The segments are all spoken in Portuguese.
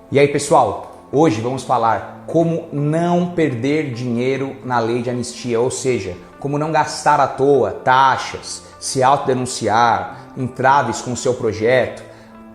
E aí, pessoal, hoje vamos falar como não perder dinheiro na lei de anistia, ou seja, como não gastar à toa taxas, se autodenunciar, entraves com o seu projeto,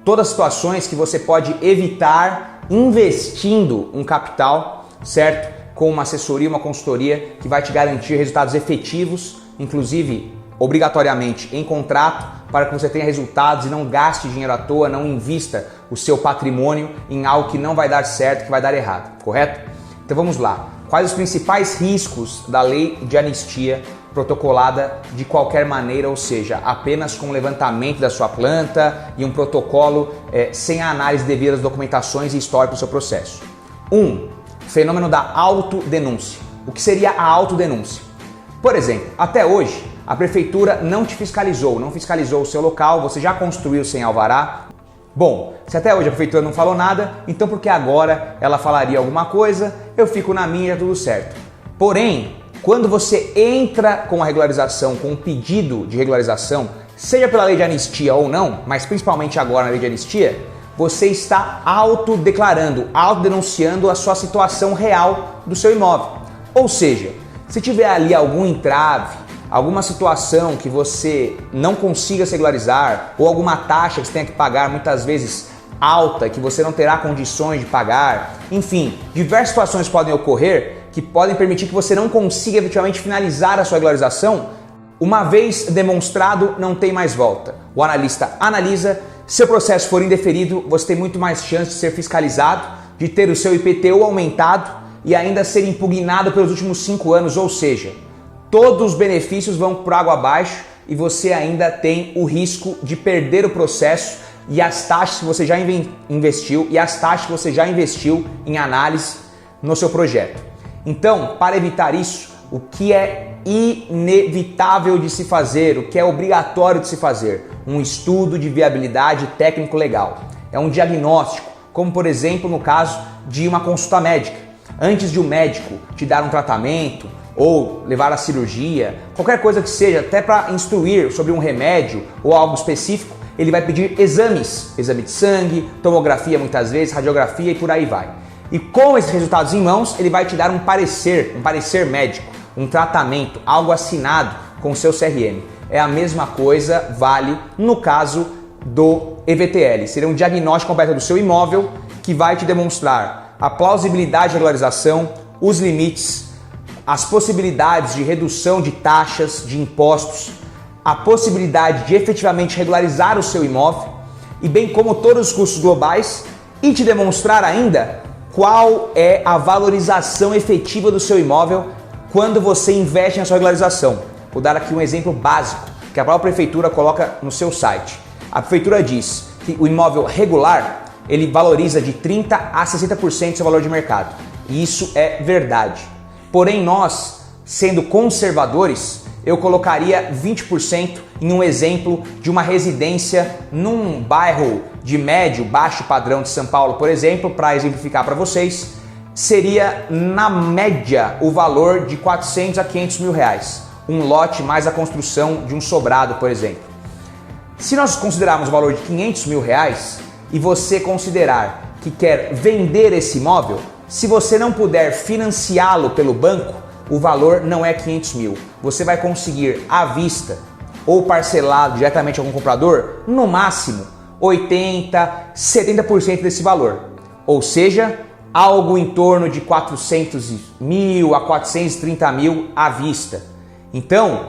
todas as situações que você pode evitar investindo um capital, certo? Com uma assessoria, uma consultoria que vai te garantir resultados efetivos, inclusive obrigatoriamente em contrato, para que você tenha resultados e não gaste dinheiro à toa, não invista o seu patrimônio em algo que não vai dar certo, que vai dar errado, correto? Então vamos lá. Quais os principais riscos da lei de anistia protocolada de qualquer maneira, ou seja, apenas com o levantamento da sua planta e um protocolo sem a análise devida das documentações e histórico do seu processo? Fenômeno da autodenúncia. O que seria a autodenúncia? Por exemplo, até hoje, a prefeitura não te fiscalizou, não fiscalizou o seu local, você já construiu sem alvará. Bom, se até hoje a prefeitura não falou nada, então por que agora ela falaria alguma coisa? Eu fico na minha, tudo certo. Porém, quando você entra com a regularização, com um pedido de regularização, seja pela lei de anistia ou não, mas principalmente agora na lei de anistia, você está autodeclarando, autodenunciando a sua situação real do seu imóvel. Ou seja, se tiver ali algum entrave, alguma situação que você não consiga se regularizar ou alguma taxa que você tenha que pagar muitas vezes alta, que você não terá condições de pagar, enfim, diversas situações podem ocorrer que podem permitir que você não consiga efetivamente finalizar a sua regularização. Uma vez demonstrado, não tem mais volta. O analista analisa, se o processo for indeferido, você tem muito mais chance de ser fiscalizado, de ter o seu IPTU aumentado e ainda ser impugnado pelos últimos 5 anos, ou seja, todos os benefícios vão por água abaixo e você ainda tem o risco de perder o processo e as taxas que você já investiu em análise no seu projeto. Então, para evitar isso, o que é inevitável de se fazer, o que é obrigatório de se fazer? Um estudo de viabilidade técnico-legal. É um diagnóstico, como por exemplo no caso de uma consulta médica. Antes de um médico te dar um tratamento ou levar à cirurgia, qualquer coisa que seja, até para instruir sobre um remédio ou algo específico, ele vai pedir exames, exame de sangue, tomografia muitas vezes, radiografia e por aí vai. E com esses resultados em mãos, ele vai te dar um parecer médico, um tratamento, algo assinado com o seu CRM. É a mesma coisa, vale no caso do EVTL. Seria um diagnóstico completo do seu imóvel que vai te demonstrar a plausibilidade de regularização, os limites, as possibilidades de redução de taxas, de impostos, a possibilidade de efetivamente regularizar o seu imóvel e bem como todos os custos globais e te demonstrar ainda qual é a valorização efetiva do seu imóvel quando você investe na sua regularização. Vou dar aqui um exemplo básico que a própria prefeitura coloca no seu site. A prefeitura diz que o imóvel regular ele valoriza de 30% a 60% do seu valor de mercado. E isso é verdade. Porém, nós, sendo conservadores, eu colocaria 20% em um exemplo de uma residência num bairro de médio, baixo padrão de São Paulo, por exemplo, para exemplificar para vocês, seria na média o valor de 400 a 500 mil reais. Um lote mais a construção de um sobrado, por exemplo. Se nós considerarmos o valor de 500 mil reais e você considerar que quer vender esse imóvel, se você não puder financiá-lo pelo banco, o valor não é 500 mil. Você vai conseguir à vista ou parcelado diretamente a algum comprador, no máximo 80%, 70% desse valor. Ou seja, algo em torno de 400 mil a 430 mil à vista. Então,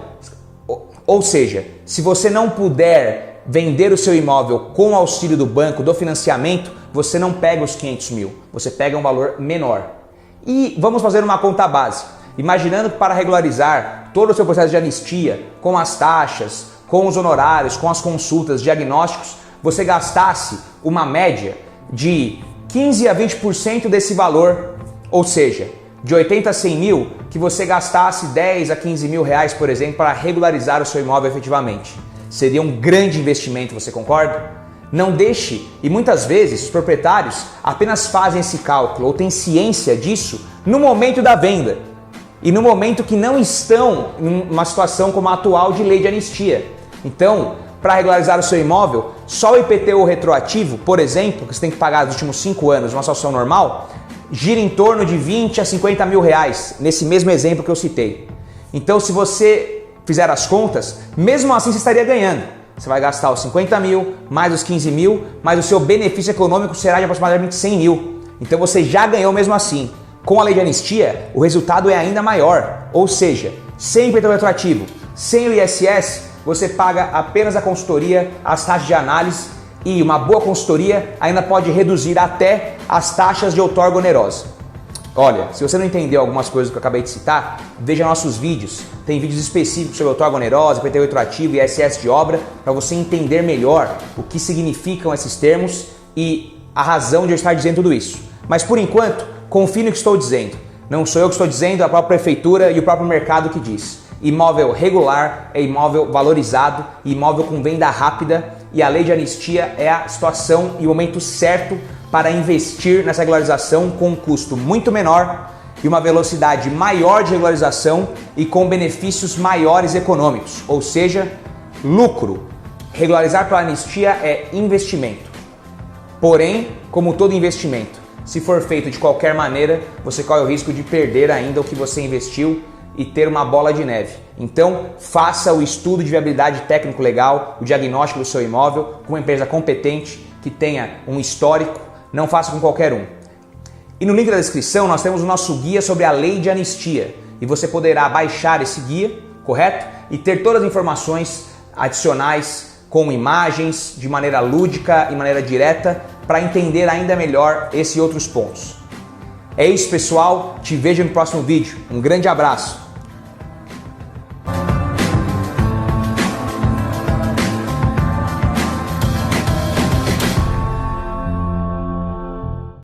ou seja, se você não puder vender o seu imóvel com o auxílio do banco, do financiamento, você não pega os 500 mil, você pega um valor menor. E vamos fazer uma conta básica. Imaginando que para regularizar todo o seu processo de anistia, com as taxas, com os honorários, com as consultas, diagnósticos, você gastasse uma média de 15% a 20% desse valor, ou seja, de 80 a 100 mil, que você gastasse 10 a 15 mil reais, por exemplo, para regularizar o seu imóvel efetivamente. Seria um grande investimento, você concorda? Não deixe, e muitas vezes os proprietários apenas fazem esse cálculo ou têm ciência disso no momento da venda e no momento que não estão em uma situação como a atual de lei de anistia. Então, para regularizar o seu imóvel, só o IPTU retroativo, por exemplo, que você tem que pagar nos últimos 5 anos, uma situação normal, gira em torno de 20 a 50 mil reais, nesse mesmo exemplo que eu citei. Então, se você fizer as contas, mesmo assim você estaria ganhando. Você vai gastar os 50 mil, mais os 15 mil, mas o seu benefício econômico será de aproximadamente 100 mil. Então você já ganhou mesmo assim. Com a lei de anistia, o resultado é ainda maior. Ou seja, sem IPTU retroativo, sem o ISS, você paga apenas a consultoria, as taxas de análise, e uma boa consultoria ainda pode reduzir até as taxas de outorga onerosa. Olha, se você não entendeu algumas coisas que eu acabei de citar, veja nossos vídeos. Tem vídeos específicos sobre outorga onerosa, IPTU retroativo e ISS de obra, para você entender melhor o que significam esses termos e a razão de eu estar dizendo tudo isso. Mas por enquanto, confie no que estou dizendo. Não sou eu que estou dizendo, é a própria prefeitura e o próprio mercado que diz. Imóvel regular é imóvel valorizado, imóvel com venda rápida, e a lei de anistia é a situação e o momento certo para investir nessa regularização com um custo muito menor e uma velocidade maior de regularização e com benefícios maiores econômicos, ou seja, lucro. Regularizar pela anistia é investimento. Porém, como todo investimento, se for feito de qualquer maneira, você corre o risco de perder ainda o que você investiu e ter uma bola de neve. Então, faça o estudo de viabilidade técnico-legal, o diagnóstico do seu imóvel com uma empresa competente que tenha um histórico. Não faça com qualquer um. E no link da descrição nós temos o nosso guia sobre a lei de anistia e você poderá baixar esse guia, correto? E ter todas as informações adicionais com imagens, de maneira lúdica e maneira direta para entender ainda melhor esse e outros pontos. É isso, pessoal. Te vejo no próximo vídeo. Um grande abraço.